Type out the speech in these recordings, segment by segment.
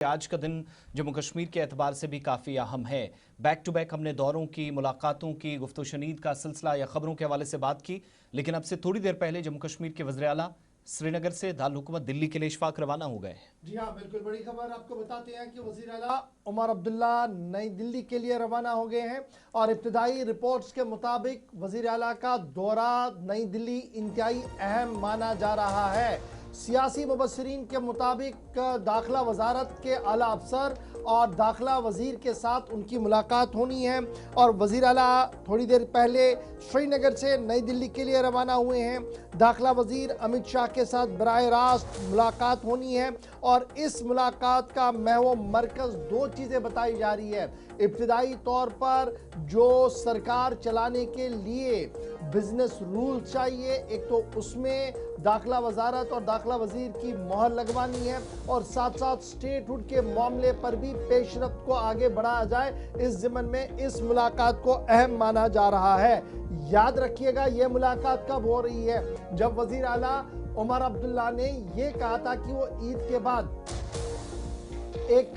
आज का दिन जम्मू कश्मीर के एतबार से भी काफ़ी अहम है। बैक टू बैक हमने दौरों की, मुलाकातों की, गुफ्तो शनीद का सिलसिला या खबरों के हवाले से बात की, लेकिन अब से थोड़ी देर पहले जम्मू कश्मीर के वज़ीर आला श्रीनगर से दारुल हुकूमत दिल्ली के लिए इशफाक रवाना हो गए। जी हाँ, बिल्कुल बड़ी खबर आपको बताते हैं कि वज़ीर आला उमर अब्दुल्ला नई दिल्ली के लिए रवाना हो गए हैं और इब्तदाई रिपोर्ट्स के मुताबिक वज़ीर आला का दौरा नई दिल्ली इंतहाई अहम माना जा रहा है। सियासी मुबस्सिरीन के मुताबिक दाखिला वजारत के आला अफसर और दाखिला वजीर के साथ उनकी मुलाकात होनी है और वज़ीर आला थोड़ी देर पहले श्रीनगर से नई दिल्ली के लिए रवाना हुए हैं। दाखिला वजीर अमित शाह के साथ बराह रास्त मुलाकात होनी है और इस मुलाकात का महव मरकज़ दो चीज़ें बताई जा रही है। इब्तिदाई तौर पर जो सरकार चलाने के लिए बिजनेस रूल चाहिए, एक तो उसमें दाखिला वजारत और दाखिला वजीर की मोहर लगवानी है और साथ साथ स्टेटहुड के मामले पर भी पेशरफ्त को आगे बढ़ाया जाए। इस ज़िम्मन में इस मुलाकात को अहम माना जा रहा है। याद रखिएगा, यह मुलाकात कब हो रही है? जब वजीर आला उमर अब्दुल्ला ने यह कहा था कि वो ईद के बाद एक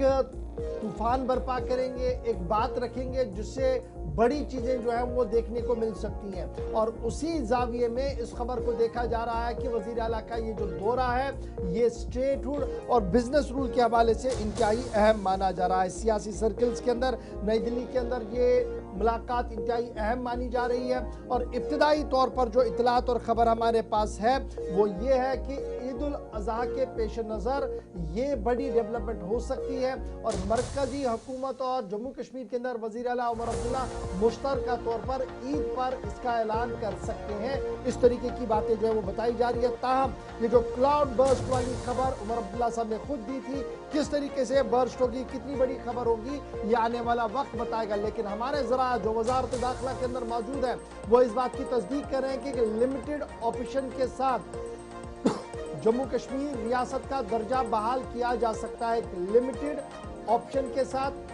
तूफान बर्पा करेंगे, एक बात रखेंगे जिससे बड़ी चीजें जो है वो देखने को मिल सकती हैं और उसी जाविये में इस खबर को देखा जा रहा है कि वज़ीर आला का ये जो दौरा है ये स्टेटहुड और बिजनेस रूल के हवाले से इंतहाई अहम माना जा रहा है। सियासी सर्कल्स के अंदर नई दिल्ली के अंदर ये मुलाकात इंतहाई अहम मानी जा रही है और इब्तिदाई तौर पर जो इतलात और ख़बर हमारे पास है वो ये है कि ईद उल अज़हा के पेश नज़र ये बड़ी डेवलपमेंट हो सकती है और मरकज़ी हुकूमत और जम्मू कश्मीर के अंदर वज़ीर आला उमर अब्दुल्ला मुश्तरका तौर पर ईद पर इसका ऐलान कर सकते हैं। इस तरीके की बातें जो है वो बताई जा रही है। ताहम ये जो क्लाउड बर्स्ट वाली खबर उमर अब्दुल्ला साहब ने खुद दी थी, किस तरीके से बर्स्ट होगी, कितनी बड़ी खबर होगी, ये आने वाला वक्त बताएगा। लेकिन हमारे जरा जो वजारत दाखिला के अंदर मौजूद है वो इस बात की तस्दीक कर रहे हैं कि लिमिटेड ऑप्शन के साथ जम्मू कश्मीर रियासत का दर्जा बहाल किया जा सकता है। लिमिटेड ऑप्शन के साथ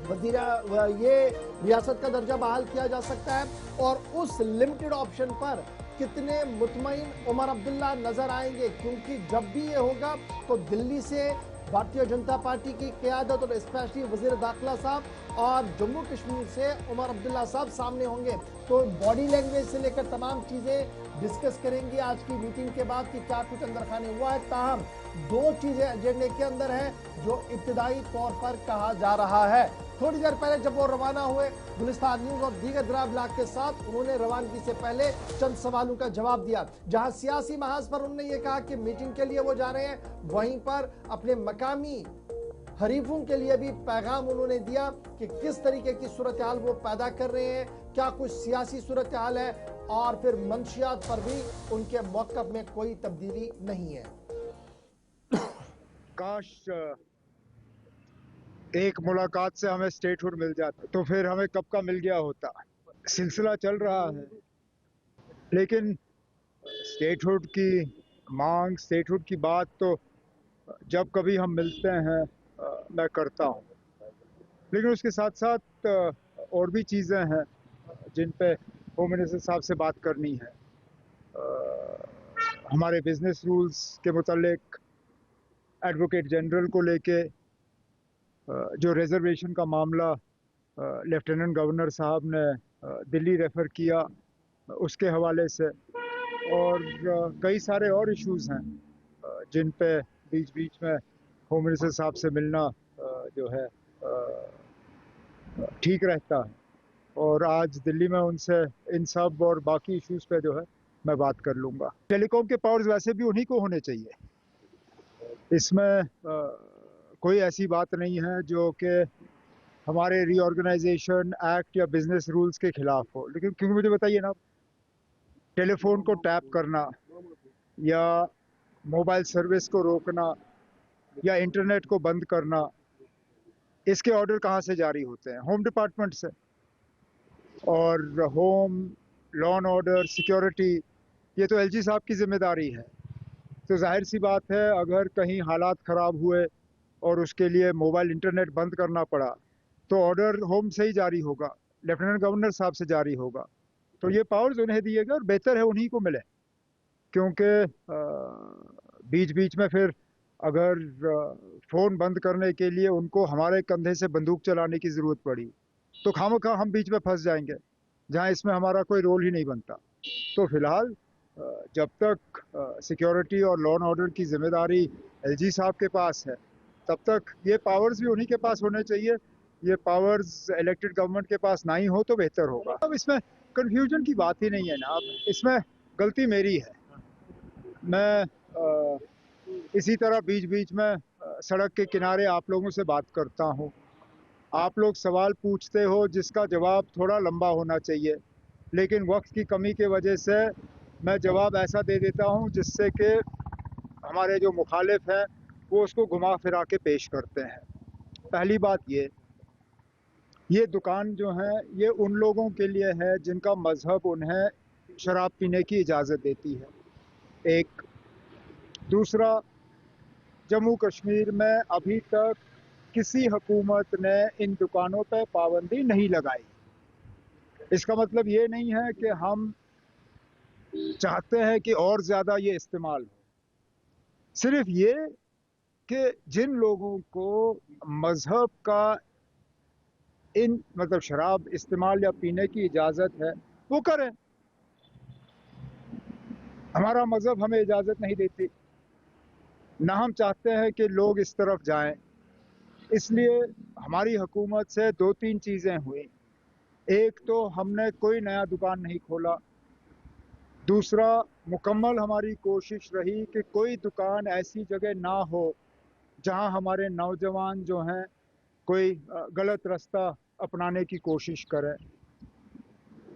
ये रियासत का दर्जा बहाल किया जा सकता है और उस लिमिटेड ऑप्शन पर कितने मुतमईन उमर अब्दुल्ला नजर आएंगे, क्योंकि जब भी ये होगा तो दिल्ली से भारतीय जनता पार्टी की क़यादत और स्पेशली वज़ीर दाखिला साहब और जम्मू कश्मीर से उमर अब्दुल्ला साहब सामने होंगे। तो बॉडी लैंग्वेज से लेकर तमाम चीज़ें डिस्कस करेंगे आज की मीटिंग के बाद कि क्या कुछ अंदर खाने हुआ है। ताहम दो चीज़ें एजेंडे के अंदर हैं जो इब्तिदाई तौर पर कहा जा रहा है। थोड़ी देर पहले जब वो रवाना हुए गुलिस्तान न्यूज़ और दीगर दरा ब्लॉग के साथ, उन्होंने रवानगी से पहले चंद सवालों का जवाब दिया। जहां सियासी महाज पर उन्होंने ये कहा कि मीटिंग के लिए वो जा रहे हैं, वहीं पर अपने मकामी हरीफों के लिए भी पैगाम उन्होंने दिया कि किस तरीके की सूरत हाल वो पैदा कर रहे हैं, क्या कुछ सियासी सूरत हाल है और फिर मंशियात पर भी उनके मौक़िफ़ में कोई तब्दीली नहीं है। काश एक मुलाकात से हमें स्टेटहुड मिल जाता तो फिर हमें कब का मिल गया होता। सिलसिला चल रहा है, लेकिन स्टेटहुड की मांग, स्टेटहुड की बात तो जब कभी हम मिलते हैं मैं करता हूँ, लेकिन उसके साथ साथ और भी चीज़ें हैं जिन पे होम मिनिस्टर साहब से बात करनी है। हमारे बिजनेस रूल्स के मुतालिक एडवोकेट जनरल को लेके जो रिजर्वेशन का मामला लेफ्टिनेंट गवर्नर साहब ने दिल्ली रेफ़र किया, उसके हवाले से और कई सारे और इश्यूज़ हैं जिन पे बीच बीच में होम मिनिस्टर साहब से मिलना जो है ठीक रहता है और आज दिल्ली में उनसे इन सब और बाकी इश्यूज़ पे जो है मैं बात कर लूँगा। टेलीकॉम के पावर्स वैसे भी उन्हीं को होने चाहिए, इसमें कोई ऐसी बात नहीं है जो कि हमारे रीऑर्गेनाइजेशन एक्ट या बिजनेस रूल्स के खिलाफ हो। लेकिन क्योंकि मुझे बताइए ना, टेलीफोन को टैप करना या मोबाइल सर्विस को रोकना या इंटरनेट को बंद करना, इसके ऑर्डर कहाँ से जारी होते हैं? होम डिपार्टमेंट से। और home, law and order, security, ये तो एलजी साहब की जिम्मेदारी है। तो जाहिर सी बात है, अगर कहीं हालात ख़राब हुए और उसके लिए मोबाइल इंटरनेट बंद करना पड़ा तो ऑर्डर होम से ही जारी होगा, लेफ्टिनेंट गवर्नर साहब से जारी होगा। तो ये पावर्स उन्हें दिए गए और बेहतर है उन्हीं को मिले, क्योंकि बीच बीच में फिर अगर फ़ोन बंद करने के लिए उनको हमारे कंधे से बंदूक चलाने की ज़रूरत पड़ी तो खामखा हम बीच में फंस जाएंगे, जहां इसमें हमारा कोई रोल ही नहीं बनता। तो फिलहाल जब तक सिक्योरिटी और लॉ एंड ऑर्डर की जिम्मेदारी एलजी साहब के पास है, तब तक ये पावर्स भी उन्हीं के पास होने चाहिए। ये पावर्स इलेक्टेड गवर्नमेंट के पास ना ही हो तो बेहतर होगा। अब इसमें कंफ्यूजन की बात ही नहीं है ना, अब इसमें गलती मेरी है। मैं इसी तरह बीच बीच में सड़क के किनारे आप लोगों से बात करता हूँ, आप लोग सवाल पूछते हो जिसका जवाब थोड़ा लंबा होना चाहिए, लेकिन वक्त की कमी की वजह से मैं जवाब ऐसा दे देता हूं जिससे कि हमारे जो मुखालिफ हैं वो उसको घुमा फिरा के पेश करते हैं। पहली बात ये दुकान जो है ये उन लोगों के लिए है जिनका मजहब उन्हें शराब पीने की इजाज़त देती है। एक दूसरा, जम्मू कश्मीर में अभी तक किसी हुकूमत ने इन दुकानों पर पाबंदी नहीं लगाई। इसका मतलब ये नहीं है कि हम चाहते हैं कि और ज़्यादा ये इस्तेमाल हो, सिर्फ ये कि जिन लोगों को मज़हब का इन मतलब शराब इस्तेमाल या पीने की इजाज़त है वो करें। हमारा मज़हब हमें इजाज़त नहीं देती, ना हम चाहते हैं कि लोग इस तरफ जाएं। इसलिए हमारी हुकूमत से दो तीन चीज़ें हुई। एक तो हमने कोई नया दुकान नहीं खोला, दूसरा मुकम्मल हमारी कोशिश रही कि कोई दुकान ऐसी जगह ना हो जहां हमारे नौजवान जो हैं कोई गलत रास्ता अपनाने की कोशिश करें।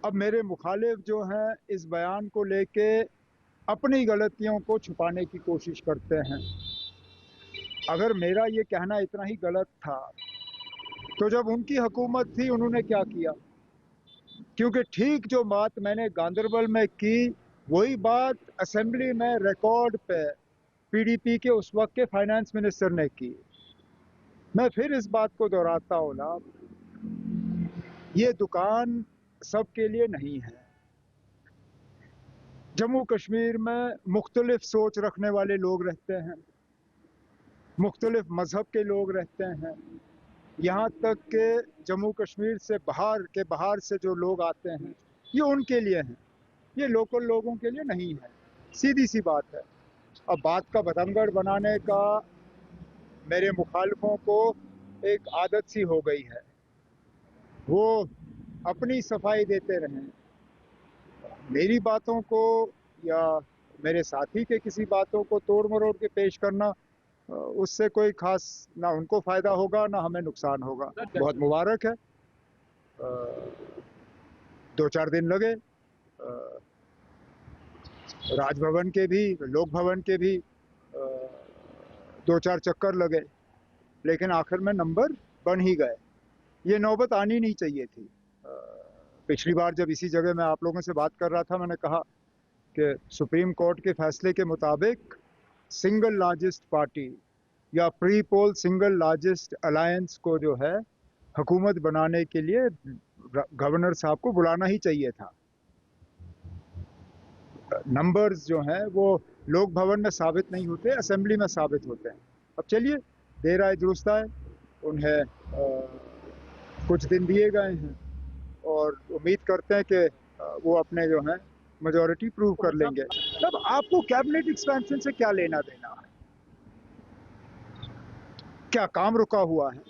अब मेरे मुखालिफ जो हैं इस बयान को लेके अपनी गलतियों को छुपाने की कोशिश करते हैं। अगर मेरा ये कहना इतना ही गलत था तो जब उनकी हुकूमत थी उन्होंने क्या किया? क्योंकि ठीक जो बात मैंने गांदरबल में की वही बात असेंबली में रिकॉर्ड पे पीडीपी के उस वक्त के फाइनेंस मिनिस्टर ने की। मैं फिर इस बात को दोहराता हूँ ना, ये दुकान सबके लिए नहीं है। जम्मू कश्मीर में मुख्तलिफ सोच रखने वाले लोग रहते हैं, मुख्तलिफ मजहब के लोग रहते हैं। यहाँ तक कि जम्मू कश्मीर से बाहर से जो लोग आते हैं ये उनके लिए हैं, ये लोकल लोगों के लिए नहीं है। सीधी सी बात है। अब बात का बतंगड़ बनाने का मेरे मुखालिफों को एक आदत सी हो गई है, वो अपनी सफाई देते रहें। मेरी बातों को या मेरे साथी के किसी बातों को तोड़ मरोड़ के पेश करना, उससे कोई खास ना उनको फायदा होगा ना हमें नुकसान होगा। बहुत मुबारक है, 2-4 दिन लगे, राजभवन के भी लोक भवन के भी 2-4 चक्कर लगे, लेकिन आखिर में नंबर बन ही गए। ये नौबत आनी नहीं चाहिए थी। पिछली बार जब इसी जगह मैं आप लोगों से बात कर रहा था, मैंने कहा कि सुप्रीम कोर्ट के फैसले के मुताबिक सिंगल लार्जेस्ट पार्टी या pre poll single largest alliance को जो है हुकूमत बनाने के लिए गवर्नर साहब को बुलाना ही चाहिए था। नंबर्स जो हैं वो लोक भवन में साबित नहीं होते, असेंबली में साबित होते हैं। अब चलिए, देर आए दुरुस्त आए, उन्हें कुछ दिन दिए गए हैं और उम्मीद करते हैं कि वो अपने जो है मेजॉरिटी प्रूव कर लेंगे। तब आपको कैबिनेट एक्सपेंशन से क्या लेना देना है? क्या काम रुका हुआ है?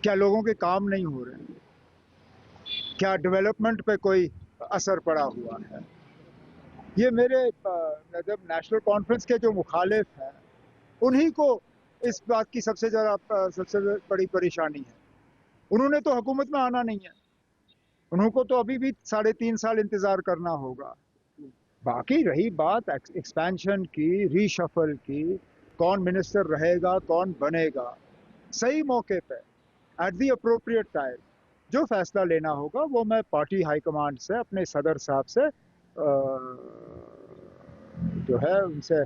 क्या लोगों के काम नहीं हो रहे हैं? क्या डेवलपमेंट पे कोई असर पड़ा हुआ है? ये मेरे जब नेशनल कॉन्फ्रेंस के जो मुखालिफ हैं उन्हीं को इस बात की सबसे बड़ी परेशानी है। उन्होंने तो हुकूमत में आना नहीं है, उनको तो अभी भी 3.5 साल इंतजार करना होगा। बाकी रही बात एक्सपेंशन की, रीशफल की, कौन मिनिस्टर रहेगा, कौन बनेगा, सही मौके पे एट दी अप्रोप्रिएट टाइम जो फैसला लेना होगा वो मैं पार्टी हाईकमांड से, अपने सदर साहब से जो है उनसे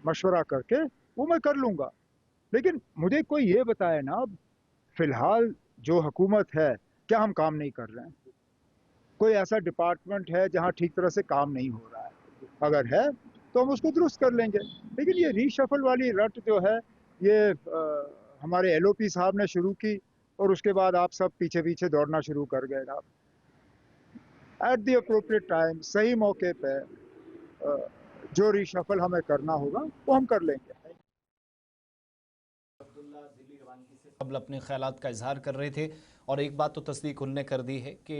मशवरा करके वो मैं कर लूँगा। लेकिन मुझे कोई ये बताए ना, फिलहाल जो हुकूमत है क्या हम काम नहीं कर रहे हैं? कोई ऐसा डिपार्टमेंट है जहां ठीक तरह से काम नहीं हो रहा है? अगर है तो हम उसको दुरुस्त कर लेंगे। लेकिन ये रीशफल वाली रट जो है ये हमारे एलओपी साहब ने शुरू की और उसके बाद आप सब पीछे पीछे दौड़ना शुरू कर गए ना। एट द अप्रोप्रिएट टाइम, सही मौके पे जो रीशफल हमें करना होगा वो हम कर लेंगे। कबल अपने ख्यालात का इजहार कर रहे थे और एक बात तो तस्दीक उनने कर दी है कि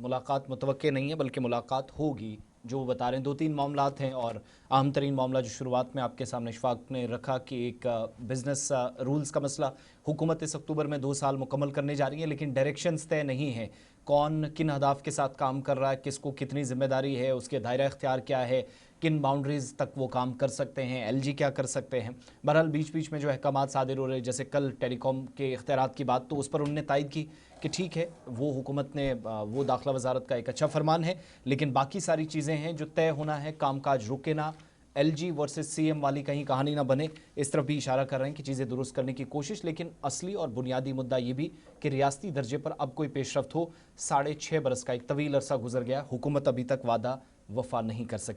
मुलाकात मुतवक्के नहीं है बल्कि मुलाकात होगी। जो वो बता रहे हैं 2-3 मामलात हैं और अहम तरीन मामला जो शुरुआत में आपके सामने इशफाक ने रखा कि एक बिज़नेस रूल्स का मसला। हुकूमत इस अक्टूबर में 2 साल मुकम्मल करने जा रही है लेकिन डायरेक्शंस तय नहीं है। कौन किन अहदाफ के साथ काम कर रहा है, किसको कितनी जिम्मेदारी है, उसके दायरा इख्तियार क्या है, किन बाउंड्रीज़ तक वो काम कर सकते हैं, एलजी क्या कर सकते हैं। बहरहाल बीच बीच में जो अहकामात सादिर हो रहे, जैसे कल टेलीकॉम के इख्तियारात की बात, तो उस पर उन्होंने तायद की कि ठीक है वो हुकूमत ने वो दाखिला वजारत का एक अच्छा फरमान है लेकिन बाकी सारी चीज़ें हैं जो तय होना है, कामकाज रुके ना, एलजी वर्सेस सीएम वाली कहीं कहानी ना बने, इस तरफ भी इशारा कर रहे हैं कि चीज़ें दुरुस्त करने की कोशिश। लेकिन असली और बुनियादी मुद्दा ये भी कि रियासती दर्जे पर अब कोई पेशरफ्त हो। 6.5 बरस का एक तवील अरसा गुजर गया, हुकूमत अभी तक वादा वफा नहीं कर सकी।